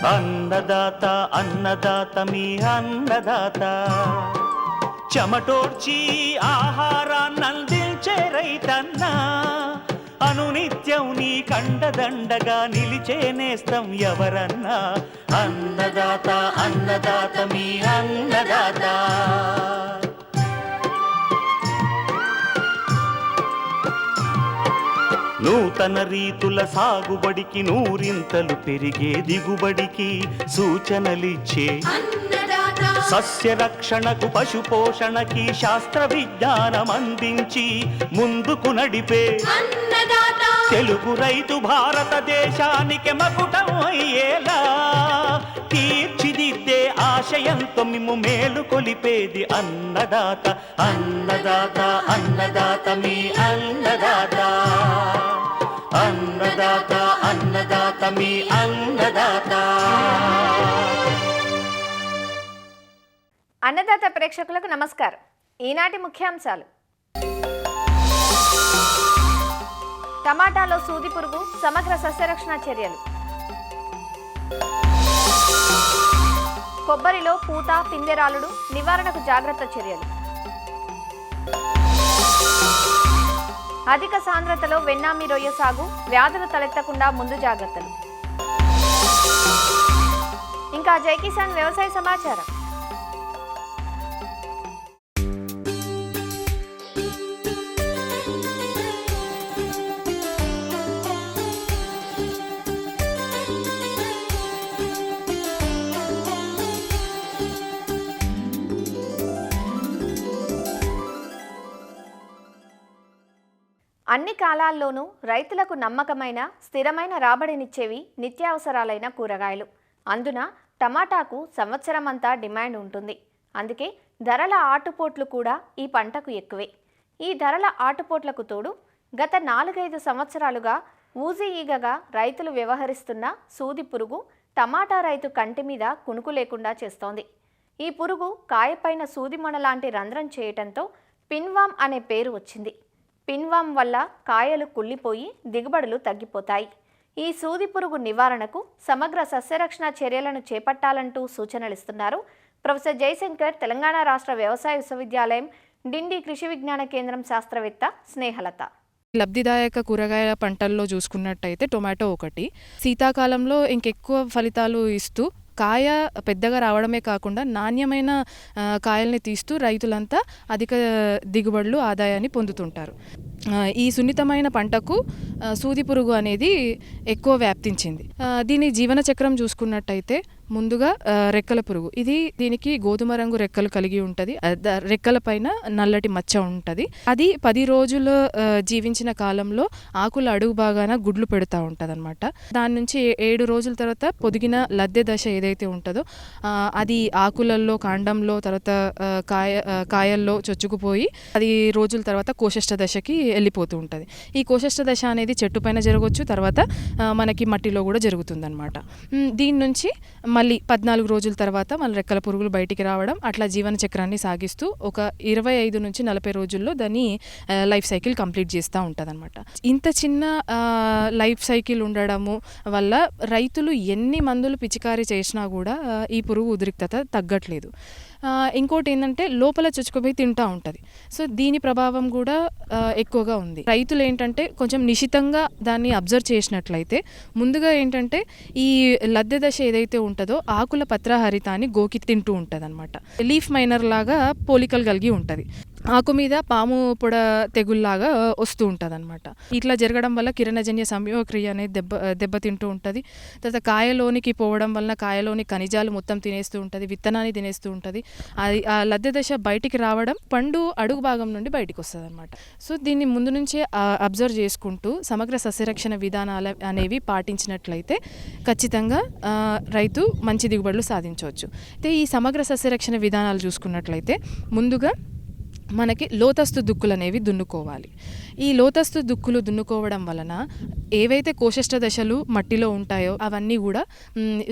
అన్నదాత అన్నదాత మీ అన్నదాత, చెమటోడ్చి ఆహారాన్నందించే రైతన్నా, అనునిత్యం నీ కండదండగా నిలిచే నేస్తం ఎవరన్నా. అన్నదాత అన్నదాత మీ అన్నదాత. నూతన రీతుల సాగుబడికి, నూరింతలు పెరిగే దిగుబడికి సూచనలిచ్చే సస్య రక్షణకు, పశు పోషణకి శాస్త్ర విజ్ఞానం అందించి ముందుకు నడిపే తెలుగు రైతు భారతదేశానికి మకుటం అయ్యేలా తీర్చిదిద్దే ఆశయంతో మిమ్ము మేలు కొలిపేది అన్నదాత. అన్నదాత అన్నదాత మీ అన్నదాత. అన్నదాత అన్నదాత మీ అన్నదాత. అన్నదాత ప్రేక్షకులకు నమస్కారం. ఈనాటి ముఖ్యాంశాలు: టమాటాలో సూది పురుగు, సమగ్ర సస్యరక్షణ చర్యలు. కొబ్బరిలో పూత పిందెరాలుడు, నివారణకు జాగ్రత్త చర్యలు. అధిక సాంద్రతలో వెన్నామి రొయ్య సాగు, వ్యాధులు తలెత్తకుండా ముందు జాగ్రత్తలు. ఇంకా జై కిసాన్ వ్యవసాయ సమాచారం. అన్ని కాలాల్లోనూ రైతులకు నమ్మకమైన స్థిరమైన రాబడినిచ్చేవి నిత్యావసరాలైన కూరగాయలు. అందున టమాటాకు సంవత్సరమంతా డిమాండ్ ఉంటుంది. అందుకే ధరల ఆటుపోట్లు కూడా ఈ పంటకు ఎక్కువే. ఈ ధరల ఆటుపోట్లకు తోడు గత 4-5 సంవత్సరాలుగా ఊజీ ఈగగా రైతులు వ్యవహరిస్తున్న సూది పురుగు టమాటా రైతు కంటి మీద కునుకు లేకుండా చేస్తోంది. ఈ పురుగు కాయపైన సూది మొన లాంటి రంధ్రం చేయటంతో పిన్వామ్ అనే పేరు వచ్చింది. పిన్వామ్ వల్ల కాయలు కుళ్ళిపోయి దిగుబడులు తగ్గిపోతాయి. ఈ సూది పురుగు నివారణకు సమగ్ర సస్యరక్షణ చర్యలను చేపట్టాలంటూ సూచనలిస్తున్నారు ప్రొఫెసర్ జయశంకర్, తెలంగాణ రాష్ట్ర వ్యవసాయ విశ్వవిద్యాలయం డిండి కృషి విజ్ఞాన కేంద్రం శాస్త్రవేత్త స్నేహలత. లబ్ధిదాయక కూరగాయల పంటల్లో చూసుకున్నట్టయితే టొమాటో ఒకటి. శీతాకాలంలో ఇంకెక్కువ ఫలితాలు ఇస్తూ కాయ పెద్దగా రావడమే కాకుండా నాణ్యమైన కాయల్ని తీస్తూ రైతులంతా అధిక దిగుబడులు, ఆదాయాన్ని పొందుతుంటారు. ఈ సున్నితమైన పంటకు సూది పురుగు అనేది ఎక్కువ వ్యాప్తించింది. దీని జీవన చక్రం చూసుకున్నట్టయితే ముందుగా రెక్కల పురుగు. దీనికి గోధుమ రంగు రెక్కలు కలిగి ఉంటుంది. రెక్కల పైన నల్లటి మచ్చ ఉంటుంది. అది 10 రోజులు జీవించిన కాలంలో ఆకుల అడుగు భాగాన గుడ్లు పెడతా ఉంటుంది అనమాట. దాని నుంచి 7 రోజుల తర్వాత పొదిగిన లద్దె దశ ఏదైతే ఉంటుందో అది ఆకులలో, కాండంలో, తర్వాత కాయల్లో చొచ్చుకుపోయి 10 రోజుల తర్వాత కోశస్థ దశకి వెళ్ళిపోతూ ఉంటుంది. ఈ కోశస్థ దశ అనేది చెట్టు పైన జరగవచ్చు, తర్వాత మనకి మట్టిలో కూడా జరుగుతుంది అనమాట. దీని నుంచి మళ్ళీ 14 రోజుల తర్వాత మన రెక్కల పురుగులు బయటికి రావడం, అట్లా జీవన చక్రాన్ని సాగిస్తూ ఒక 25 నుంచి 40 రోజుల్లో దాన్ని లైఫ్ సైకిల్ కంప్లీట్ చేస్తూ ఉంటుంది అనమాట. ఇంత చిన్న లైఫ్ సైకిల్ ఉండడము వల్ల రైతులు ఎన్ని మందులు పిచికారీ చేసినా కూడా ఈ పురుగు ఉద్రిక్తత తగ్గట్లేదు. ఇంకోటి ఏంటంటే లోపల చొచ్చుకుపోయి తింటూ ఉంటుంది. సో దీని ప్రభావం కూడా ఎక్కువగా ఉంది. రైతులు ఏంటంటే కొంచెం నిశితంగా దాన్ని అబ్జర్వ్ చేసినట్లయితే ముందుగా ఏంటంటే ఈ లద్దె దశ ఏదైతే ఉంటుందో ఆకుల పత్రహరితాన్ని గోకి తింటూ ఉంటుంది అనమాట. లీఫ్ మైనర్ లాగా పోలికలు కలిగి ఉంటుంది. ఆకు మీద పాము పొడ తెగుల్లాగా వస్తూ ఉంటుంది అనమాట. ఇట్లా జరగడం వల్ల కిరణజన్య సంయోగక్రియ అనేది దెబ్బతింటూ ఉంటుంది. తర్వాత కాయలోనికి పోవడం వలన కాయలోని ఖనిజాలు మొత్తం తినేస్తూ ఉంటుంది, విత్తనాన్ని తినేస్తూ ఉంటుంది. అది ఆ లద్దె దశ బయటికి రావడం పండు అడుగు భాగం నుండి బయటికి వస్తుంది అనమాట. సో దీన్ని ముందు నుంచే అబ్జర్వ్ చేసుకుంటూ సమగ్ర సస్యరక్షణ విధానాలు అనేవి పాటించినట్లయితే ఖచ్చితంగా రైతు మంచి దిగుబడులు సాధించవచ్చు. అయితే ఈ సమగ్ర సస్యరక్షణ విధానాలు చూసుకున్నట్లయితే ముందుగా మనకి లోతస్తు దుక్కులు అనేవి దున్నుకోవాలి. ఈ లోతస్తు దుక్కులు దున్నుకోవడం వలన ఏవైతే కోశస్థ దశలు మట్టిలో ఉంటాయో అవన్నీ కూడా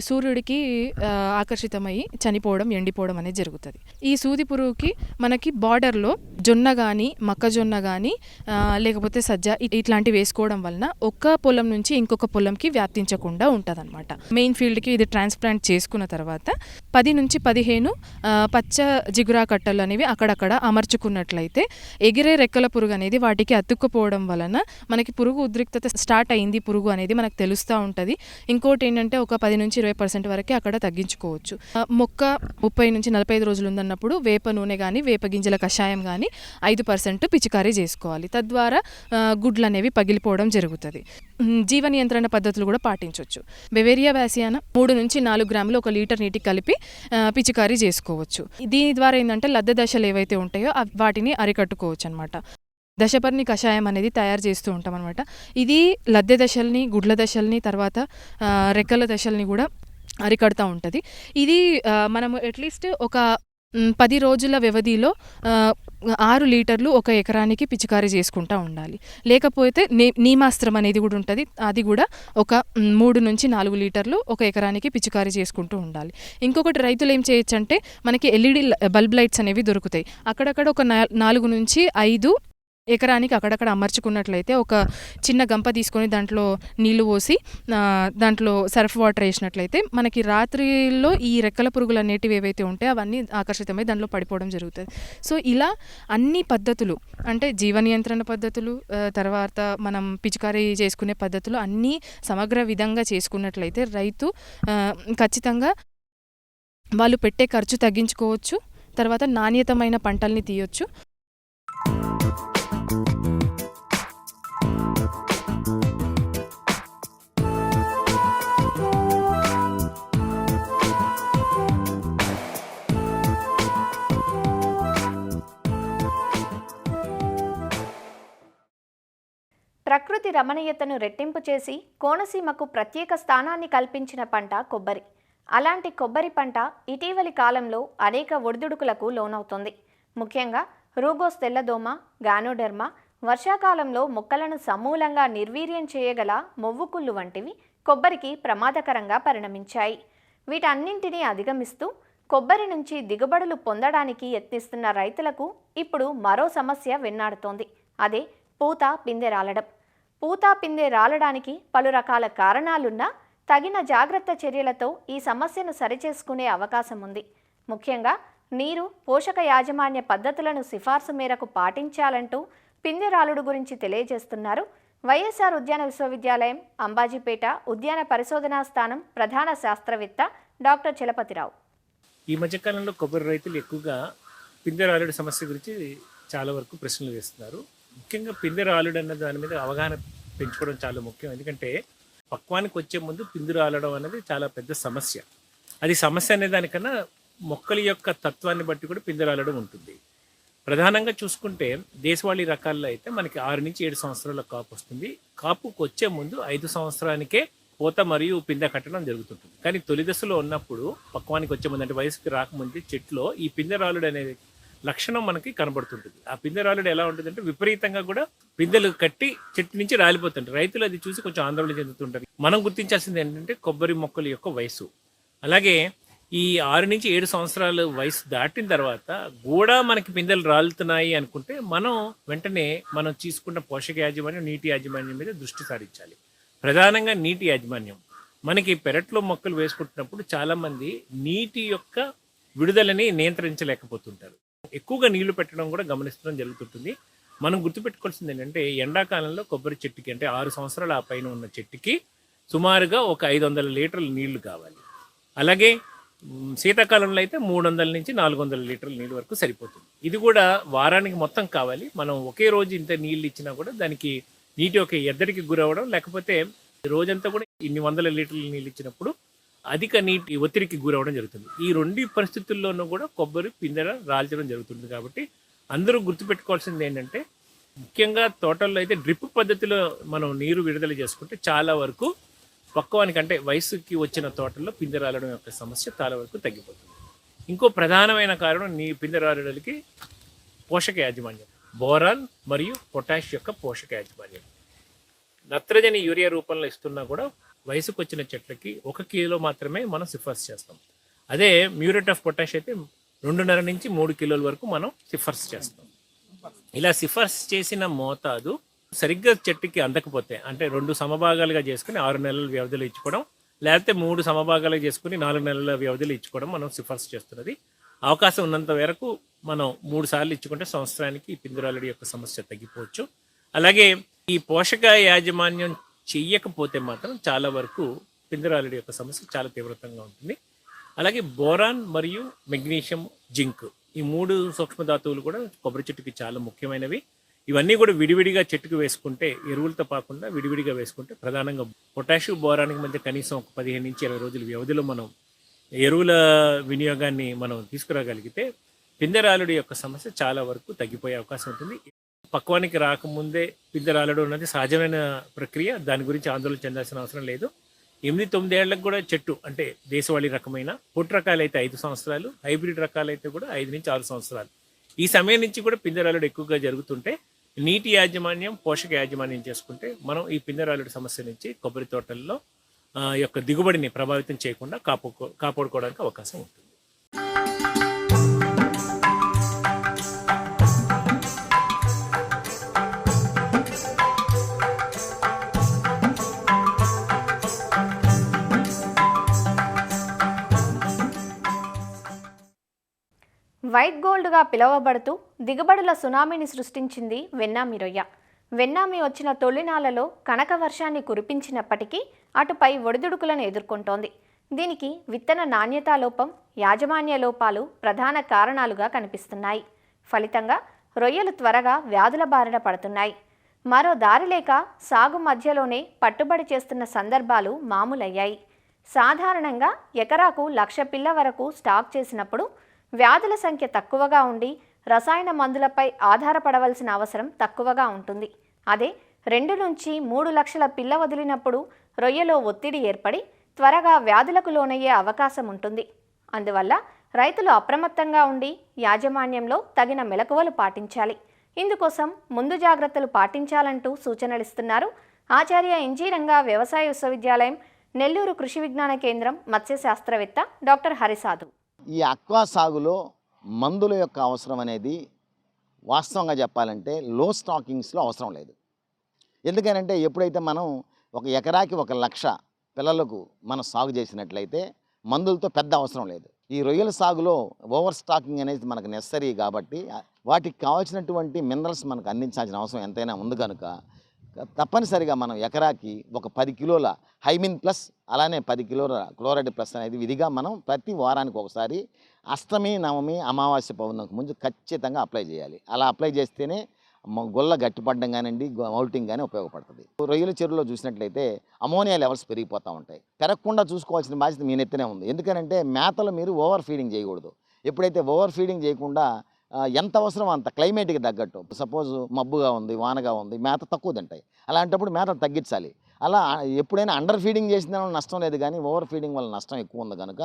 సూర్యుడికి ఆకర్షితమై చనిపోవడం, ఎండిపోవడం అనేది జరుగుతుంది. ఈ సూది పురుగుకి మనకి బార్డర్లో జొన్న కానీ మొక్కజొన్న కానీ లేకపోతే సజ్జ ఇట్లాంటివి వేసుకోవడం వలన ఒక్క పొలం నుంచి ఇంకొక పొలంకి వ్యాప్తించకుండా ఉంటుందన్నమాట. మెయిన్ ఫీల్డ్కి ఇది ట్రాన్స్ప్లాంట్ చేసుకున్న తర్వాత 10 నుంచి 15 పచ్చ జిగురా కట్టలు అనేవి అక్కడక్కడ అమర్చుకున్నట్లయితే ఎగిరే రెక్కల పురుగు అనేది వాటికి అతుక్కుపోవడం వలన మనకి పురుగు ఉద్రిక్తత స్టార్ట్ అయింది పురుగు అనేది మనకు తెలుస్తూ ఉంటుంది. ఇంకోటి ఏంటంటే ఒక 10 నుంచి 20% వరకే అక్కడ తగ్గించుకోవచ్చు. మొక్క 30 నుంచి 45 రోజులు ఉందన్నప్పుడు వేప నూనె కానీ వేప గింజల కషాయం కానీ 5% పిచికారీ చేసుకోవాలి. తద్వారా గుడ్లు అనేవి పగిలిపోవడం జరుగుతుంది. జీవ నియంత్రణ పద్ధతులు కూడా పాటించవచ్చు. బెవేరియా వ్యాసియానా 3 నుంచి 4 గ్రాములు 1 లీటర్ నీటికి కలిపి పిచికారీ చేసుకోవచ్చు. దీని ద్వారా ఏంటంటే లద్దె దశలు ఏవైతే ఉంటాయో వాటిని అరికట్టుకోవచ్చు అనమాట. దశపర్ణి కషాయం అనేది తయారు చేస్తూ ఉంటాం అనమాట. ఇది లద్దె దశల్ని, గుడ్ల దశల్ని, తర్వాత రెక్కల దశల్ని కూడా అరికడుతూ ఉంటుంది. ఇది మనము అట్లీస్ట్ ఒక 10 రోజుల వ్యవధిలో 6 లీటర్లు 1 ఎకరానికి పిచికారీ చేసుకుంటూ ఉండాలి. లేకపోతే నీమాస్త్రం అనేది కూడా ఉంటుంది. అది కూడా ఒక 3 నుంచి 4 లీటర్లు 1 ఎకరానికి పిచికారీ చేసుకుంటూ ఉండాలి. ఇంకొకటి రైతులు ఏం చేయొచ్చు అంటే మనకి LED బల్బ్ లైట్స్ అనేవి దొరుకుతాయి. అక్కడక్కడ ఒక 4 నుంచి 5 ఎకరానికి అక్కడక్కడ అమర్చుకున్నట్లయితే ఒక చిన్న గంప తీసుకొని దాంట్లో నీళ్లు పోసి దాంట్లో సర్ఫ్ వాటర్ వేసినట్లయితే మనకి రాత్రిలో ఈ రెక్కల పురుగులు అనేటివి ఏవైతే ఉంటాయో అవన్నీ ఆకర్షితమై దాంట్లో పడిపోవడం జరుగుతుంది. సో ఇలా అన్ని పద్ధతులు అంటే జీవ నియంత్రణ పద్ధతులు, తర్వాత మనం పిచికారీ చేసుకునే పద్ధతులు అన్నీ సమగ్ర విధంగా చేసుకున్నట్లయితే రైతు ఖచ్చితంగా వాళ్ళు పెట్టే ఖర్చు తగ్గించుకోవచ్చు. తర్వాత నాణ్యతమైన పంటల్ని తీయొచ్చు. ప్రకృతి రమణీయతను రెట్టింపు చేసి కోనసీమకు ప్రత్యేక స్థానాన్ని కల్పించిన పంట కొబ్బరి. అలాంటి కొబ్బరి పంట ఇటీవలి కాలంలో అనేక ఒడిదుడుకులకు లోనవుతోంది. ముఖ్యంగా రూగోస్ తెల్లదోమ, గానోడెర్మా, వర్షాకాలంలో మొక్కలను సమూలంగా నిర్వీర్యం చేయగల మొవ్వుకుళ్ళు వంటివి కొబ్బరికి ప్రమాదకరంగా పరిణమించాయి. వీటన్నింటినీ అధిగమిస్తూ కొబ్బరి నుంచి దిగుబడులు పొందడానికి యత్నిస్తున్న రైతులకు ఇప్పుడు మరో సమస్య వెన్నాడుతోంది. అదే పూత పిందె రాలడం. పూత పిందె రాలడానికి పలు రకాల కారణాలున్నా తగిన జాగ్రత్త చర్యలతో ఈ సమస్యను సరిచేసుకునే అవకాశం ఉంది. ముఖ్యంగా నీరు, పోషక యాజమాన్య పద్ధతులను సిఫార్సు మేరకు పాటించాలంటూ పిందె రాలుడు గురించి తెలియజేస్తున్నారు వైఎస్ఆర్ ఉద్యాన విశ్వవిద్యాలయం అంబాజీపేట ఉద్యాన పరిశోధనా స్థానం ప్రధాన శాస్త్రవేత్త డాక్టర్ చలపతిరావు. ఈ మధ్యకాలంలో కొబ్బరి రైతులు ఎక్కువగా పిందె రాలుడు సమస్య గురించి చాలా వరకు ప్రశ్నలు వేస్తున్నారు. ముఖ్యంగా పిందె రాలుడు అన్న దాని మీద అవగాహన పెంచుకోవడం చాలా ముఖ్యం. ఎందుకంటే పక్వానికి వచ్చే ముందు పిందె రాలడం అనేది చాలా పెద్ద సమస్య. అది సమస్య అనే దానికన్నా మొక్కల యొక్క తత్వాన్ని బట్టి కూడా పిందె రాలడం ఉంటుంది. ప్రధానంగా చూసుకుంటే దేశవాళీ రకాల్లో అయితే మనకి 6 నుంచి 7 సంవత్సరాల కాపు వస్తుంది. కాపుకు వచ్చే ముందు 5 సంవత్సరానికే పూత మరియు పిందె కట్టడం జరుగుతుంటుంది. కానీ తొలి దశలో ఉన్నప్పుడు పక్వానికి వచ్చే ముందు అంటే వయసుకి రాకముందు చెట్లో ఈ పిందె రాలుడు అనే లక్షణం మనకి కనబడుతుంటుంది. ఆ పిందె రాలుడు ఎలా ఉంటుందంటే విపరీతంగా కూడా పిందెలు కట్టి చెట్టు నుంచి రాలిపోతుంటారు. రైతులు అది చూసి కొంచెం ఆందోళన చెందుతుంటారు. మనం గుర్తించాల్సింది ఏంటంటే కొబ్బరి మొక్కల యొక్క వయసు. అలాగే ఈ 6 నుంచి 7 సంవత్సరాల వయసు దాటిన తర్వాత కూడా మనకి పిందెలు రాలుతున్నాయి అనుకుంటే మనం వెంటనే మనం తీసుకున్న పోషక యాజమాన్యం, నీటి యాజమాన్యం మీద దృష్టి సారించాలి. ప్రధానంగా నీటి యాజమాన్యం. మనకి పెరట్లో మొక్కలు వేసుకుంటున్నప్పుడు చాలామంది నీటి యొక్క విడుదలని నియంత్రించలేకపోతుంటారు. ఎక్కువగా నీళ్లు పెట్టడం కూడా గమనించడం జరుగుతుంటుంది. మనం గుర్తుపెట్టుకోవాల్సింది ఏంటంటే ఎండాకాలంలో కొబ్బరి చెట్టుకి అంటే 6 సంవత్సరాల ఆ పైన ఉన్న చెట్టుకి సుమారుగా ఒక 500 లీటర్ల నీళ్లు కావాలి. అలాగే శీతాకాలంలో అయితే 300 నుంచి 400 లీటర్ల నీళ్ళు వరకు సరిపోతుంది. ఇది కూడా వారానికి మొత్తం కావాలి. మనం ఒకే రోజు ఇంత నీళ్ళు ఇచ్చినా కూడా దానికి నీటి ఒక ఎద్దడికి గురవడం, లేకపోతే రోజంతా కూడా ఇన్ని 100 లీటర్ల నీళ్ళు ఇచ్చినప్పుడు అధిక నీటి ఒత్తిడికి గురవడం జరుగుతుంది. ఈ 2 పరిస్థితుల్లోనూ కూడా కొబ్బరి పిందె రాల్చడం జరుగుతుంది. కాబట్టి అందరూ గుర్తుపెట్టుకోవాల్సింది ఏంటంటే ముఖ్యంగా తోటల్లో అయితే డ్రిప్ పద్ధతిలో మనం నీరు విడుదల చేసుకుంటే చాలా వరకు పక్వానికి అంటే వయసుకి వచ్చిన తోటల్లో పిందె రాలడం యొక్క సమస్య చాలా వరకు తగ్గిపోతుంది. ఇంకో ప్రధానమైన కారణం పిందె రాలడానికి పోషక యాజమాన్యం, బోరాన్ మరియు పొటాష్ యొక్క పోషక యాజమాన్యం. నత్రజని యూరియా రూపంలో ఇస్తున్నా కూడా వయసుకు వచ్చిన చెట్లకి 1 కిలో మాత్రమే మనం సిఫార్సు చేస్తాం. అదే మ్యూరేట్ ఆఫ్ పొటాష్ అయితే 2.5 నుంచి 3 కిలోల వరకు మనం సిఫార్సు చేస్తాం. ఇలా సిఫార్సు చేసిన మోతాదు సరిగ్గా చెట్టుకి అందకపోతే, అంటే 2 సమభాగాలుగా చేసుకుని 6 నెలల వ్యవధిలో ఇచ్చుకోవడం, లేకపోతే 3 సమభాగాలుగా చేసుకుని 4 నెలల వ్యవధిలో ఇచ్చుకోవడం మనం సిఫార్సు చేస్తున్నది. అవకాశం ఉన్నంత వరకు మనం 3 సార్లు ఇచ్చుకుంటే సంవత్సరానికి ఈ పిందెరాలుడి యొక్క సమస్య తగ్గిపోవచ్చు. అలాగే ఈ పోషక యాజమాన్యం చెయ్యకపోతే మాత్రం చాలా వరకు పిందెరాలుడి యొక్క సమస్య చాలా తీవ్రతంగా ఉంటుంది. అలాగే బోరాన్ మరియు మెగ్నీషియం, జింక్, ఈ 3 సూక్ష్మ ధాతువులు కూడా కొబ్బరి చెట్టుకి చాలా ముఖ్యమైనవి. ఇవన్నీ కూడా విడివిడిగా చెట్టుకు వేసుకుంటే, ఎరువులతో కాకుండా విడివిడిగా వేసుకుంటే, ప్రధానంగా పొటాషియం బోరానికి మధ్య కనీసం ఒక 15 నుంచి 20 రోజుల వ్యవధిలో మనం ఎరువుల వినియోగాన్ని మనం తీసుకురాగలిగితే పిందెరాలుడి యొక్క సమస్య చాలా వరకు తగ్గిపోయే అవకాశం ఉంటుంది. పక్వానికి రాకముందే పిందెరాలుడు అన్నది సహజమైన ప్రక్రియ, దాని గురించి ఆందోళన చెందాల్సిన అవసరం లేదు. 8-9 ఏళ్లకు కూడా చెట్టు, అంటే దేశవాళీ రకమైన పొట్టు రకాలైతే 5 సంవత్సరాలు, హైబ్రిడ్ రకాలైతే కూడా 5 నుంచి 6 సంవత్సరాలు. ఈ సమయం నుంచి కూడా పిందెరాలుడు ఎక్కువగా జరుగుతుంటే నీటి యాజమాన్యం, పోషక యాజమాన్యం చేసుకుంటే మనం ఈ పిందెరాలుడి సమస్య నుంచి కొబ్బరి తోటల్లో యొక్క దిగుబడిని ప్రభావితం చేయకుండా కాపాడుకోవడానికి అవకాశం ఉంటుంది. వైట్ గోల్డ్గా పిలువబడుతూ దిగుబడుల సునామీని సృష్టించింది వెన్నామి రొయ్య. వెన్నామి వచ్చిన తొలినాళ్లలో కనక వర్షాన్ని కురిపించినప్పటికీ అటుపై ఒడిదుడుకులను ఎదుర్కొంటోంది. దీనికి విత్తన నాణ్యతా లోపం, యాజమాన్య లోపాలు ప్రధాన కారణాలుగా కనిపిస్తున్నాయి. ఫలితంగా రొయ్యలు త్వరగా వ్యాధుల బారిన పడుతున్నాయి. మరో దారి లేక సాగు మధ్యలోనే పట్టుబడి చేస్తున్న సందర్భాలు మామూలయ్యాయి. సాధారణంగా ఎకరాకు 1,00,000 పిల్ల వరకు స్టాక్ చేసినప్పుడు వ్యాధుల సంఖ్య తక్కువగా ఉండి రసాయన మందులపై ఆధారపడవలసిన అవసరం తక్కువగా ఉంటుంది. అదే 2 నుంచి 3 లక్షల పిల్ల వదిలినప్పుడు రొయ్యలో ఒత్తిడి ఏర్పడి త్వరగా వ్యాధులకు లోనయ్యే అవకాశం ఉంటుంది. అందువల్ల రైతులు అప్రమత్తంగా ఉండి యాజమాన్యంలో తగిన మెలకువలు పాటించాలి. ఇందుకోసం ముందు జాగ్రత్తలు పాటించాలంటూ సూచనలిస్తున్నారు ఆచార్య ఇంజనీరింగ్ వ్యవసాయ విశ్వవిద్యాలయం, నెల్లూరు కృషి విజ్ఞాన కేంద్రం మత్స్య శాస్త్రవేత్త డాక్టర్ హరిసాధు. ఈ అక్వా సాగులో మందుల యొక్క అవసరం అనేది వాస్తవంగా చెప్పాలంటే లో స్టాకింగ్స్లో అవసరం లేదు. ఎందుకనంటే ఎప్పుడైతే మనం ఒక ఎకరాకి 1,00,000 పిల్లలకు మనం సాగు చేసినట్లయితే మందులతో పెద్ద అవసరం లేదు. ఈ రొయ్యల సాగులో ఓవర్ స్టాకింగ్ అనేది మనకు నెసరీ కాబట్టి వాటికి కావాల్సినటువంటి మినరల్స్ మనకు అందించాల్సిన అవసరం ఎంతైనా ఉంది కనుక తప్పనిసరిగా మనం ఎకరాకి ఒక 10 కిలోల హైమిన్ ప్లస్, అలానే 10 కిలోల క్లోరైడ్ ప్లస్ అనేది విధిగా మనం ప్రతి వారానికి ఒకసారి అష్టమి, నవమి, అమావాస్య పౌర్ణమికి ముందు ఖచ్చితంగా అప్లై చేయాలి. అలా అప్లై చేస్తేనే గొల్ల గట్టిపడడం కానివ్వండి, మౌల్టింగ్ కానీ ఉపయోగపడుతుంది. రొయ్యల చెరువులో చూసినట్లయితే అమోనియా లెవెల్స్ పెరిగిపోతూ ఉంటాయి. పెరగకుండా చూసుకోవాల్సిన బాధ్యత మీ నెత్తనే ఉంది. ఎందుకంటే మేతలు మీరు ఓవర్ ఫీడింగ్ చేయకూడదు. ఎప్పుడైతే ఓవర్ ఫీడింగ్ చేయకుండా ఎంత అవసరం అంత క్లైమేట్కి తగ్గట్టు, సపోజ్ మబ్బుగా ఉంది, వానగా ఉంది, మేత తక్కువ తింటాయి. అలాంటప్పుడు మేత తగ్గించాలి. అలా ఎప్పుడైనా అండర్ ఫీడింగ్ చేసిన నష్టం లేదు, కానీ ఓవర్ ఫీడింగ్ వల్ల నష్టం ఎక్కువ ఉంది కనుక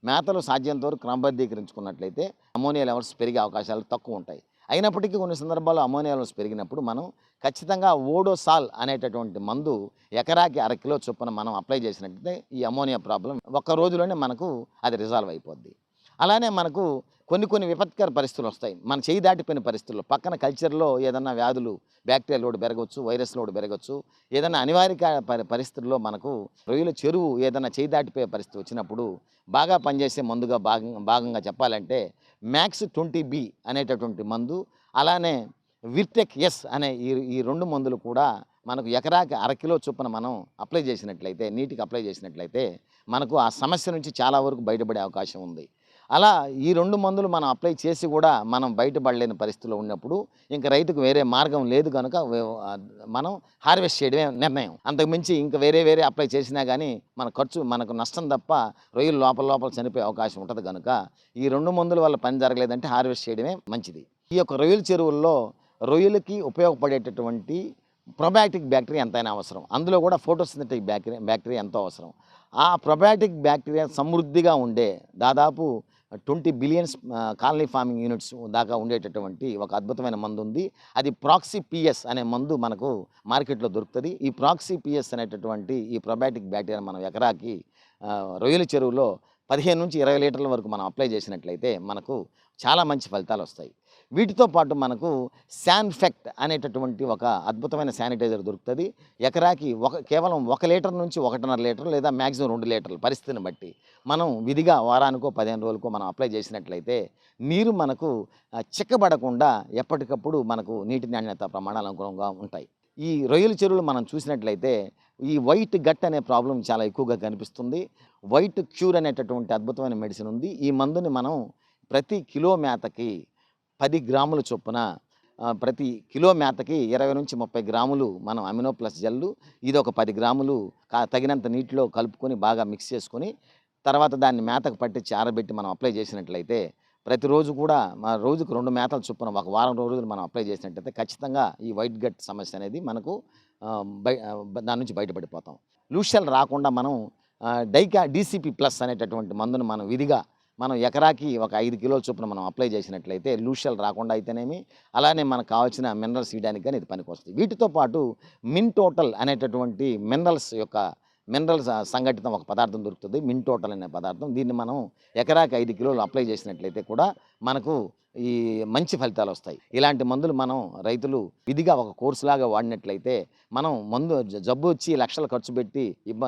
మేతలు సాధ్యంత వరకు క్రమబద్ధీకరించుకున్నట్లయితే అమోనియా లెవెల్స్ పెరిగే అవకాశాలు తక్కువ ఉంటాయి. అయినప్పటికీ కొన్ని సందర్భాల్లో అమోనియా లెవెల్స్ పెరిగినప్పుడు మనం ఖచ్చితంగా ఓడోసాల్ అనేటటువంటి మందు ఎకరాకి 1/2 కిలో చొప్పున మనం అప్లై చేసినట్లయితే ఈ అమోనియా ప్రాబ్లం ఒక్క రోజులోనే మనకు అది రిజాల్వ్ అయిపోద్ది. అలానే మనకు కొన్ని విపత్కర పరిస్థితులు వస్తాయి. మన చేయి దాటిపోయిన పరిస్థితుల్లో పక్కన కల్చర్లో ఏదన్నా వ్యాధులు, బ్యాక్టీరియా లోడ్ పెరగవచ్చు, వైరస్ లోడ్ పెరగవచ్చు. ఏదైనా అనివార్య పరిస్థితుల్లో మనకు రొయ్యల చెరువు ఏదైనా చేయి దాటిపోయే పరిస్థితి వచ్చినప్పుడు బాగా పనిచేసే మందుగా భాగంగా చెప్పాలంటే మ్యాక్స్ 20B అనేటటువంటి మందు, అలానే విర్టెక్ ఎస్ అనే ఈ 2 మందులు కూడా మనకు ఎకరాకి 1/2 కిలో చొప్పున మనం అప్లై చేసినట్లయితే, నీటికి అప్లై చేసినట్లయితే మనకు ఆ సమస్య నుంచి చాలా వరకు బయటపడే అవకాశం ఉంది. అలా ఈ 2 మందులు మనం అప్లై చేసి కూడా మనం బయటపడలేని పరిస్థితిలో ఉన్నప్పుడు ఇంకా రైతుకు వేరే మార్గం లేదు కనుక మనం హార్వెస్ట్ చేయడమే నిర్ణయం. అంతకుమించి ఇంకా వేరే అప్లై చేసినా కానీ మన ఖర్చు, మనకు నష్టం తప్ప రొయ్యలు లోపల చనిపోయే అవకాశం ఉంటుంది కనుక ఈ 2 మందుల వల్ల పని జరగలేదంటే హార్వెస్ట్ చేయడమే మంచిది. ఈ యొక్క రొయ్యల చెరువుల్లో రొయ్యలకి ఉపయోగపడేటటువంటి ప్రొబయాటిక్ బ్యాక్టీరియా ఎంతైనా అవసరం. అందులో కూడా ఫోటోసింథటిక్ బ్యాక్టీరియా ఎంతో అవసరం. ఆ ప్రొబయాటిక్ బ్యాక్టీరియా సమృద్ధిగా ఉండే దాదాపు 20 బిలియన్స్ కాలనీ ఫార్మింగ్ యూనిట్స్ దాకా ఉండేటటువంటి ఒక అద్భుతమైన మందు ఉంది. అది ప్రాక్సీ పిఎస్ అనే మందు మనకు మార్కెట్లో దొరుకుతుంది. ఈ ప్రాక్సీ పిఎస్ అనేటటువంటి ఈ ప్రొబయాటిక్ బ్యాక్టీరియా మనం ఎకరాకి రొయ్యల చెరువులో 15 నుంచి 20 లీటర్ల వరకు మనం అప్లై చేసినట్లయితే మనకు చాలా మంచి ఫలితాలు వస్తాయి. వీటితో పాటు మనకు శాన్ఫెక్ట్ అనేటటువంటి ఒక అద్భుతమైన శానిటైజర్ దొరుకుతుంది. ఎకరాకి కేవలం 1 లీటర్ నుంచి 1.5 లీటర్ లేదా మ్యాక్సిమం 2 లీటర్లు పరిస్థితిని బట్టి మనం విధిగా వారానికో 15 రోజులకో మనం అప్లై చేసినట్లయితే నీరు మనకు చిక్కబడకుండా ఎప్పటికప్పుడు మనకు నీటి నాణ్యత ప్రమాణాలు అనుగుణంగా ఉంటాయి. ఈ రొయ్యల చెరువులు మనం చూసినట్లయితే ఈ వైట్ గట్ అనే ప్రాబ్లం చాలా ఎక్కువగా కనిపిస్తుంది. వైట్ క్యూర్ అనేటటువంటి అద్భుతమైన మెడిసిన్ ఉంది. ఈ మందుని మనం ప్రతి కిలో మేతకి 10 గ్రాముల చొప్పున ప్రతి కిలో మేతకి 20 నుంచి 30 గ్రాములు మనం అమినో ప్లస్ జల్లు ఇది ఒక 10 గ్రాములు తగినంత నీటిలో కలుపుకొని బాగా మిక్స్ చేసుకొని తర్వాత దాన్ని మేతకు పట్టించి ఆరబెట్టి మనం అప్లై చేసినట్లయితే ప్రతిరోజు కూడా రోజుకు 2 మేతల చొప్పున ఒక వారం రోజులు మనం అప్లై చేసినట్లయితే ఖచ్చితంగా ఈ వైట్ గట్ సమస్య అనేది మనకు దాని నుంచి బయటపడిపోతాం. లూషల్ రాకుండా మనం DCP ప్లస్ అనేటటువంటి మందును మనం విధిగా మనం ఎకరాకి ఒక 5 కిలోల చొప్పున మనం అప్లై చేసినట్లయితే లూషల్ రాకుండా అయితేనేమి అలానే మనకు కావాల్సిన మినరల్స్ ఇవ్వడానికి కానీ ఇది పనికొస్తుంది. వీటితో పాటు మిన్టోటల్ అనేటటువంటి మినరల్స్ సంఘటితం ఒక పదార్థం దొరుకుతుంది. మిన్టోటల్ అనే పదార్థం. దీన్ని మనం ఎకరాకి 5 కిలోలు అప్లై చేసినట్లయితే కూడా మనకు ఈ మంచి ఫలితాలు వస్తాయి. ఇలాంటి మందులు మనం రైతులు విధిగా ఒక కోర్సు లాగా వాడినట్లయితే మనం జబ్బు వచ్చి లక్షలు ఖర్చు పెట్టి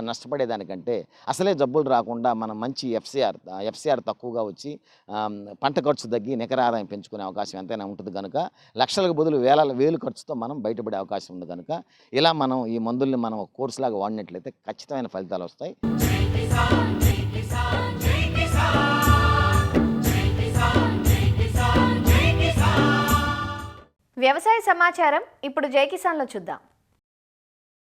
నష్టపడేదానికంటే అసలే జబ్బులు రాకుండా మనం మంచి ఎఫ్సిఆర్ తక్కువగా వచ్చి పంట ఖర్చు తగ్గి నికర ఆదాయం పెంచుకునే అవకాశం ఎంతైనా ఉంటుంది కనుక లక్షలకు బదులు వేలు ఖర్చుతో మనం బయటపడే అవకాశం ఉంది కనుక ఇలా మనం ఈ మందుల్ని మనం ఒక కోర్సు లాగా వాడినట్లయితే ఖచ్చితమైన ఫలితాలు వస్తాయి. వ్యవసాయ సమాచారం ఇప్పుడు జై కిసాన్లో చూద్దాం.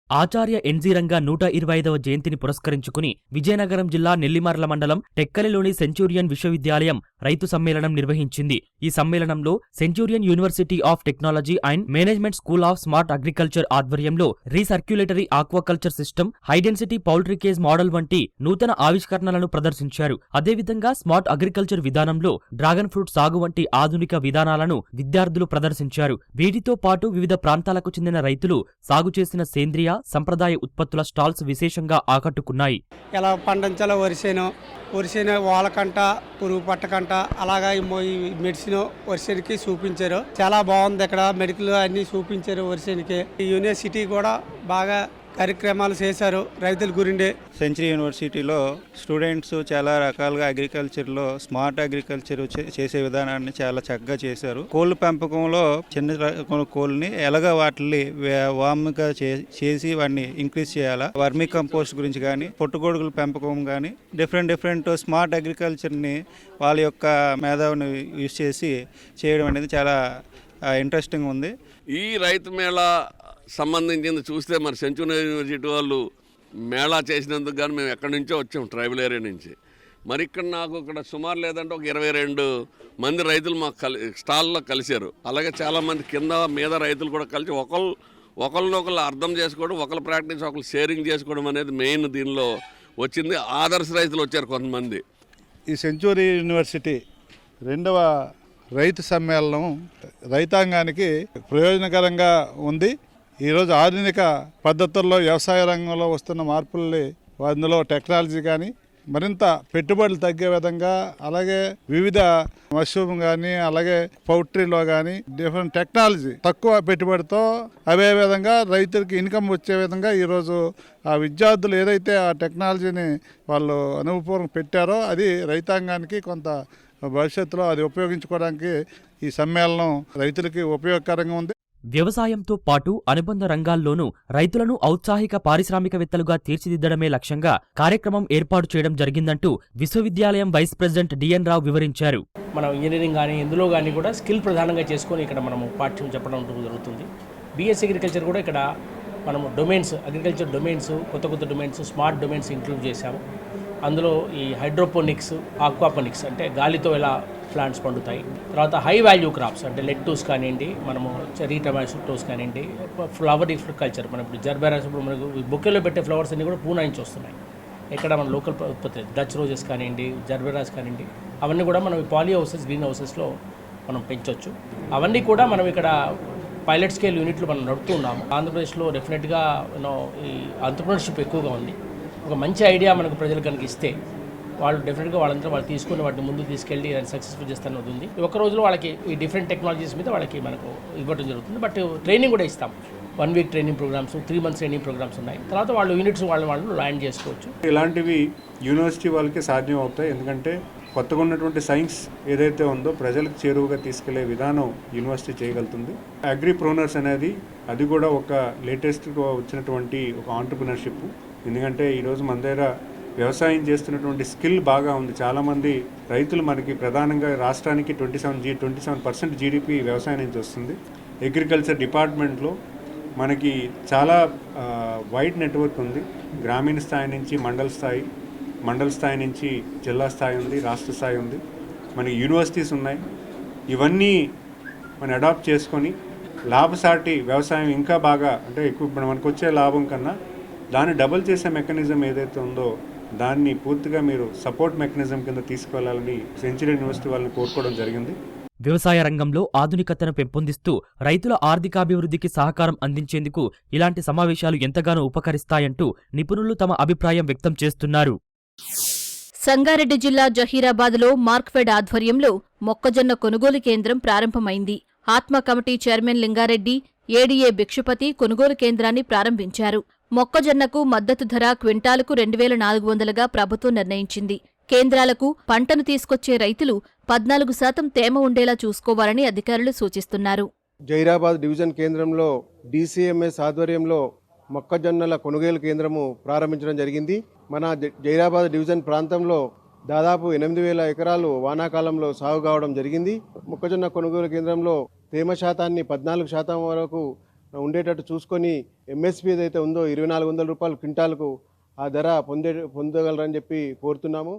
ఆచార్య ఎన్జీ రంగా 125వ జయంతిని పురస్కరించుకుని విజయనగరం జిల్లా నెల్లిమర్ల మండలం టెక్కలిలోని సెంచూరియన్ విశ్వవిద్యాలయం రైతు సమ్మేళనం నిర్వహించింది. ఈ సమ్మేళనంలో centurion university of technology and management school of smart agriculture ఆధ్వర్యంలో recirculatory aquaculture system, high density poultry cage model వంటి నూతన ఆవిష్కరణలను ప్రదర్శించారు. అదేవిధంగా స్మార్ట్ అగ్రికల్చర్ విధానంలో డ్రాగన్ ఫ్రూట్ సాగు వంటి ఆధునిక విధానాలను విద్యార్థులు ప్రదర్శించారు. వీటితో పాటు వివిధ ప్రాంతాలకు చెందిన రైతులు సాగు చేసిన సేంద్రియ సంప్రదాయ ఉత్పత్తుల స్టాల్స్ విశేషంగా ఆకట్టుకున్నాయి. ఎలా పండించాలో వరిసేను వాలకంట, పురుగు పట్టకంట, అలాగా ఈ మెడిసిన్ వరిసేనికి చూపించారు. చాలా బాగుంది. ఇక్కడ మెడికల్ అన్ని చూపించారు. వరిసేనికి యూనివర్సిటీ కూడా బాగా కార్యక్రమాలు చేశారు రైతుల గురిండే. సెంచరీ యూనివర్సిటీలో స్టూడెంట్స్ చాలా రకాలుగా అగ్రికల్చర్లో స్మార్ట్ అగ్రికల్చర్ చేసే విధానాన్ని చాలా చక్కగా చేశారు. కోళ్ళ పెంపకంలో చిన్న కోళ్ళని ఎలాగ వాటిని వామ్గా చేసి వాటిని ఇంక్రీజ్ చేయాలా, వర్మీ కంపోస్ట్ గురించి కానీ, పొట్టుగొడుగుల పెంపకం కానీ డిఫరెంట్ స్మార్ట్ అగ్రికల్చర్ని వాళ్ళ యొక్క మేధావిని యూజ్ చేసి చేయడం అనేది చాలా ఇంట్రెస్టింగ్ ఉంది. ఈ రైతు మేళా సంబంధించింది చూస్తే మరి సెంచూరీ యూనివర్సిటీ వాళ్ళు మేళా చేసినందుకు కానీ మేము ఎక్కడి నుంచో వచ్చాం, ట్రైబల్ ఏరియా నుంచి. మరి ఇక్కడ సుమారు లేదంటే ఒక 22 మంది రైతులు మాకు స్టాల్లో కలిశారు. అలాగే చాలామంది కింద మీద రైతులు కూడా కలిసి ఒకరినొకరు అర్థం చేసుకోవడం, ఒకరు ప్రాక్టీస్ ఒకరు షేరింగ్ చేసుకోవడం అనేది మెయిన్ దీనిలో వచ్చింది. ఆదర్శ రైతులు వచ్చారు కొంతమంది. ఈ సెంచూరీ యూనివర్సిటీ 2వ రైతు సమ్మేళనం రైతాంగానికి ప్రయోజనకరంగా ఉంది. ఈరోజు ఆధునిక పద్ధతుల్లో వ్యవసాయ రంగంలో వస్తున్న మార్పుల్ని అందులో టెక్నాలజీ కానీ మరింత పెట్టుబడులు తగ్గే విధంగా, అలాగే వివిధ మష్రూమ్ కానీ అలాగే పౌల్ట్రీలో కానీ డిఫరెంట్ టెక్నాలజీ తక్కువ పెట్టుబడితో అవే విధంగా రైతులకి ఇన్కమ్ వచ్చే విధంగా ఈరోజు ఆ విద్యార్థులు ఏదైతే ఆ టెక్నాలజీని వాళ్ళు అనుభవపూర్వకంగా పెట్టారో అది రైతాంగానికి కొంత భవిష్యత్తులో అది ఉపయోగించుకోవడానికి ఈ సమ్మేళనం రైతులకి ఉపయోగకరంగా ఉంది. వ్యవసాయంతో పాటు అనుబంధ రంగాల్లోనూ రైతులను ఔత్సాహిక పారిశ్రామికవేత్తలుగా తీర్చిదిద్దడమే లక్ష్యంగా కార్యక్రమం ఏర్పాటు చేయడం జరిగిందంటూ విశ్వవిద్యాలయం వైస్ ప్రెసిడెంట్ డిఎన్ రావు వివరించారు. మనం ఇంజనీరింగ్ కానీ ఎందులో కానీ కూడా స్కిల్ ప్రధానంగా చేసుకొని ఇక్కడ మనము పాఠ్యం చెప్పడం జరుగుతుంది. బీఎస్సీ అగ్రికల్చర్ కూడా ఇక్కడ మనము అగ్రికల్చర్ డొమైన్స్, కొత్త డొమైన్స్, స్మార్ట్ డొమైన్స్ ఇంక్లూడ్ చేశాము. అందులో ఈ హైడ్రోపోనిక్స్, ఆక్వాపోనిక్స్ అంటే గాలితో ఎలా ప్లాంట్స్ పండుతాయి, తర్వాత హై వాల్యూ క్రాప్స్ అంటే లెట్టూస్ కానివ్వండి, మనము చెరీ టమాటోస్ కానివ్వండి, ఫ్లవర్ కల్చర్. మనం ఇప్పుడు జర్బెరాస్, ఇప్పుడు మనకు బొకేలో పెట్టే ఫ్లవర్స్ అన్నీ కూడా పూనా నుంచి వస్తున్నాయి. ఇక్కడ మన లోకల్ ఉత్పత్తి డచ్ రోజెస్ కానివ్వండి, జర్బెరాస్ కానివ్వండి, అవన్నీ కూడా మనం పాలీ హౌసెస్, గ్రీన్ హౌసెస్లో మనం పెంచవచ్చు. అవన్నీ కూడా మనం ఇక్కడ పైలట్ స్కేల్ యూనిట్లు మనం నడుపుతున్నాము. ఆంధ్రప్రదేశ్లో డెఫినెట్గా ఈ ఆంటర్‌ప్రెన్యూర్‌షిప్ ఎక్కువగా ఉంది. ఒక మంచి ఐడియా మనకు ప్రజలు కనుక ఇస్తే వాళ్ళు డెఫినెట్గా వాళ్ళంతా వాళ్ళు తీసుకుని వాటిని ముందు తీసుకెళ్ళి సక్సెస్ఫుల్ చేస్తాను ఉంది. ఒక రోజులో వాళ్ళకి ఈ డిఫరెంట్ టెక్నాలజీస్ మీద వాళ్ళకి మనకు ఇవ్వడం జరుగుతుంది. బట్ ట్రైనింగ్ కూడా ఇస్తాం. 1 week training programmes, 3 months training programmes ఉన్నాయి. తర్వాత వాళ్ళు యూనిట్స్ వాళ్ళు ల్యాండ్ చేసుకోవచ్చు. ఇలాంటివి యూనివర్సిటీ వాళ్ళకి సాధ్యం అవుతాయి. ఎందుకంటే కొత్తగా ఉన్నటువంటి సైన్స్ ఏదైతే ఉందో ప్రజలకు చేరువుగా తీసుకెళ్లే విధానం యూనివర్సిటీ చేయగలుగుతుంది. అగ్రిప్రోనర్స్ అనేది అది కూడా ఒక లేటెస్ట్గా వచ్చినటువంటి ఒక ఆంటర్ప్రినర్షిప్. ఎందుకంటే ఈరోజు మన దగ్గర వ్యవసాయం చేస్తున్నటువంటి స్కిల్ బాగా ఉంది. చాలామంది రైతులు మనకి ప్రధానంగా రాష్ట్రానికి 27% జీడిపి వ్యవసాయం నుంచి వస్తుంది. అగ్రికల్చర్ డిపార్ట్మెంట్లో మనకి చాలా వైడ్ నెట్వర్క్ ఉంది. గ్రామీణ స్థాయి నుంచి మండల స్థాయి నుంచి జిల్లా స్థాయి ఉంది, రాష్ట్ర స్థాయి ఉంది, మనకి యూనివర్సిటీస్ ఉన్నాయి. ఇవన్నీ మనం అడాప్ట్ చేసుకొని లాభసాటి వ్యవసాయం ఇంకా బాగా అంటే ఎక్కువ ఇప్పుడు మనకు వచ్చే లాభం కన్నా దాన్ని డబుల్ చేసే మెకానిజం ఏదైతే ఉందో దాన్ని పూర్తిగా మీరు సపోర్ట్ మెకానిజం కింద తీసుకెళ్లాలని సెంచూరియన్ యూనివర్సిటీ వాళ్ళని కోరుకోవడం జరిగింది. వ్యవసాయ రంగంలో ఆధునికతను పెంపొందిస్తూ రైతుల ఆర్థికాభివృద్ధికి సహకారం అందించేందుకు ఇలాంటి సమావేశాలు ఎంతగానో ఉపకరిస్తాయంటూ నిపుణులు తమ అభిప్రాయం వ్యక్తం చేస్తున్నారు. సంగారెడ్డి జిల్లా జహీరాబాద్లో మార్క్ఫెడ్ ఆధ్వర్యంలో మొక్కజొన్న కొనుగోలు కేంద్రం ప్రారంభమైంది. ఆత్మ committee chairman Lingareddy, ADA Bhikshupathi కొనుగోలు కేంద్రాన్ని ప్రారంభించారు. మొక్కజొన్నకు మద్దతు ధర క్వింటాలుకు 2400గా ప్రభుత్వం నిర్ణయించింది. కేంద్రాలకు పంటను తీసుకొచ్చే రైతులు 14% తేమ ఉండేలా చూసుకోవాలని అధికారులు సూచిస్తున్నారు. జైరాబాద్ డివిజన్ కేంద్రంలో DCMS ఆధ్వర్యంలో మొక్కజొన్నల కొనుగోలు కేంద్రము ప్రారంభించడం జరిగింది. మన జైరాబాద్ డివిజన్ ప్రాంతంలో దాదాపు 8000 ఎకరాలు వానాకాలంలో సాగు కావడం జరిగింది. మొక్కజొన్న కొనుగోలు కేంద్రంలో తేమ శాతాన్ని 14% వరకు ఉండేటట్టు చూసుకొని MSP ఏదైతే ఉందో 2400 రూపాయలు క్వింటాలకు ఆ ధర పొందగలరని చెప్పి కోరుతున్నాము.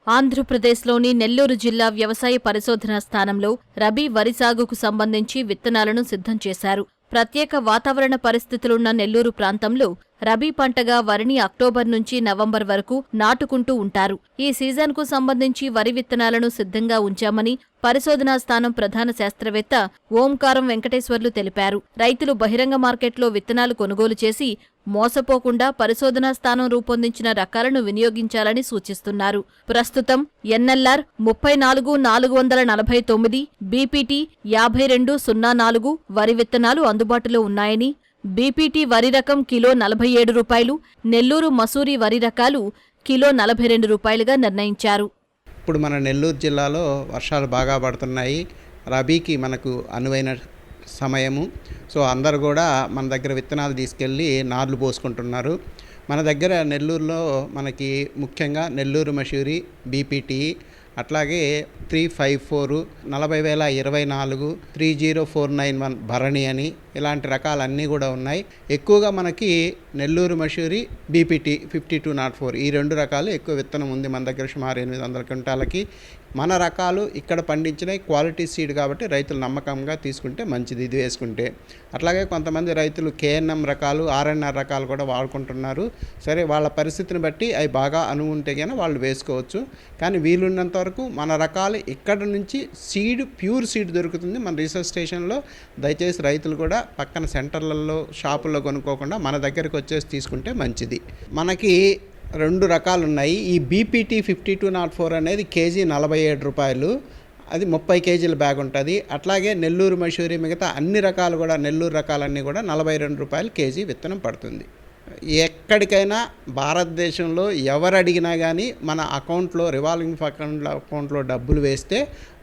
ఆంధ్రప్రదేశ్లోని నెల్లూరు జిల్లా వ్యవసాయ పరిశోధనా స్థానంలో రబీ వరి సాగుకు సంబంధించి విత్తనాలను సిద్ధం చేశారు. ప్రత్యేక వాతావరణ పరిస్థితులున్న నెల్లూరు ప్రాంతంలో రబీ పంటగా వరిని అక్టోబర్ నుంచి నవంబర్ వరకు నాటుకుంటూ ఉంటారు. ఈ సీజన్కు సంబంధించి వరి విత్తనాలను సిద్ధంగా ఉంచామని పరిశోధనా స్థానం ప్రధాన శాస్త్రవేత్త ఓంకారం వెంకటేశ్వర్లు తెలిపారు. రైతులు బహిరంగ మార్కెట్లో విత్తనాలు కొనుగోలు చేసి మోసపోకుండా పరిశోధనా స్థానం రూపొందించిన రకాలను వినియోగించాలని సూచిస్తున్నారు. ప్రస్తుతం NLR 34449, BPT 5204 వరి విత్తనాలు అందుబాటులో ఉన్నాయని, BPT వరి రకం కిలో 47 రూపాయలు, నెల్లూరు మసూరి వరి రకాలు కిలో 42 రూపాయలుగా నిర్ణయించారు. ఇప్పుడు మన నెల్లూరు జిల్లాలో వర్షాలు బాగా పడుతున్నాయి. రబీకి మనకు అనువైన సమయము. సో అందరు కూడా మన దగ్గర విత్తనాలు తీసుకెళ్ళి నార్లు పోసుకుంటున్నారు. మన దగ్గర నెల్లూరులో మనకి ముఖ్యంగా నెల్లూరు మసూరి, BPT, అట్లాగే 354, 40,024, 30491 భరణి అని ఇలాంటి రకాలన్నీ కూడా ఉన్నాయి. ఎక్కువగా మనకి నెల్లూరు మసూరి, BPT 5204 ఈ 2 రకాలు ఎక్కువ విత్తనం ఉంది మన దగ్గర. సుమారు 800 క్వింటాలకి మన రకాలు ఇక్కడ పండించిన క్వాలిటీ సీడ్ కాబట్టి రైతులు నమ్మకంగా తీసుకుంటే మంచిది ఇది వేసుకుంటే. అట్లాగే కొంతమంది రైతులు KNM రకాలు, RNR రకాలు కూడా వాడుకుంటున్నారు. సరే, వాళ్ళ పరిస్థితిని బట్టి అవి బాగా అనుకుంటే కనుక వాళ్ళు వేసుకోవచ్చు. కానీ వీలున్నంత వరకు మన రకాలు ఇక్కడ నుంచి సీడ్, ప్యూర్ సీడ్ దొరుకుతుంది మన రీసెర్చ్ స్టేషన్లో. దయచేసి రైతులు కూడా పక్కన సెంటర్లలో, షాపుల్లో కొనుక్కోకుండా మన దగ్గరికి వచ్చేసి తీసుకుంటే మంచిది. మనకి 2 రకాలు ఉన్నాయి. ఈ BPT 5204 అనేది కేజీ 47 రూపాయలు, అది 30 కేజీల బ్యాగ్ ఉంటుంది. అట్లాగే నెల్లూరు మసూరి మిగతా అన్ని రకాలు కూడా, నెల్లూరు రకాలన్నీ కూడా 42 రూపాయలు కేజీ విత్తనం పడుతుంది. ఎక్కడికైనా భారతదేశంలో ఎవరు అడిగినా కానీ మన అకౌంట్లో, రివాల్వింగ్ అకౌంట్లో డబ్బులు వేస్తే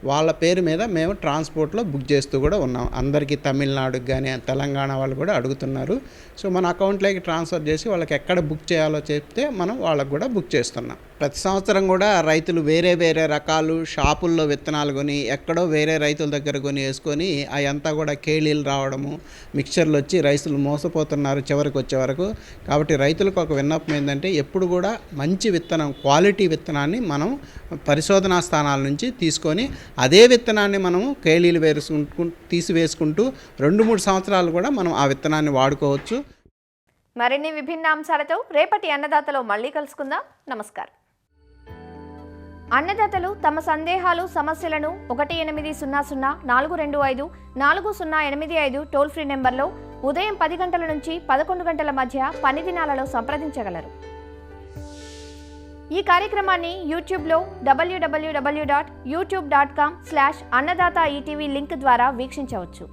వాళ్ళ పేరు మీద మేము ట్రాన్స్పోర్ట్లో బుక్ చేస్తూ కూడా ఉన్నాం. అందరికీ తమిళనాడుకి కానీ తెలంగాణ వాళ్ళు కూడా అడుగుతున్నారు. సో మన అకౌంట్లోకి ట్రాన్స్ఫర్ చేసి వాళ్ళకి ఎక్కడ బుక్ చేయాలో చెప్తే మనం వాళ్ళకు కూడా బుక్ చేస్తున్నాం. ప్రతి సంవత్సరం కూడా రైతులు వేరే వేరే రకాలు షాపుల్లో విత్తనాలు కొని ఎక్కడో వేరే రైతుల దగ్గర కొని వేసుకొని అవంతా కూడా కేళీలు రావడము, మిక్చర్లు వచ్చి రైతులు మోసపోతున్నారు చివరికి వచ్చే వరకు. కాబట్టి రైతులకు ఒక విన్నపం ఏంటంటే ఎప్పుడు కూడా మంచి విత్తనం, క్వాలిటీ విత్తనాన్ని మనం పరిశోధనా స్థానాల నుంచి తీసుకొని అదే విత్తనాన్ని మనం కేళీలు తీసివేసుకుంటూ 2-3 సంవత్సరాలు కూడా మనం ఆ విత్తనాన్ని వాడుకోవచ్చు. మరిన్ని విభిన్న అంశాలతో రేపటి అన్నదాతలో మళ్ళీ కలుసుకుందాం. నమస్కారం. అన్నదాతలు తమ సందేహాలు, సమస్యలను 1800-425-4085 టోల్ ఫ్రీ నెంబర్లో ఉదయం 10 గంటల నుంచి 11 గంటల మధ్య పని దినాలలో సంప్రదించగలరు. ఈ కార్యక్రమాన్ని యూట్యూబ్లో www.youtube.com/annadaata ETV లింక్ ద్వారా వీక్షించవచ్చు.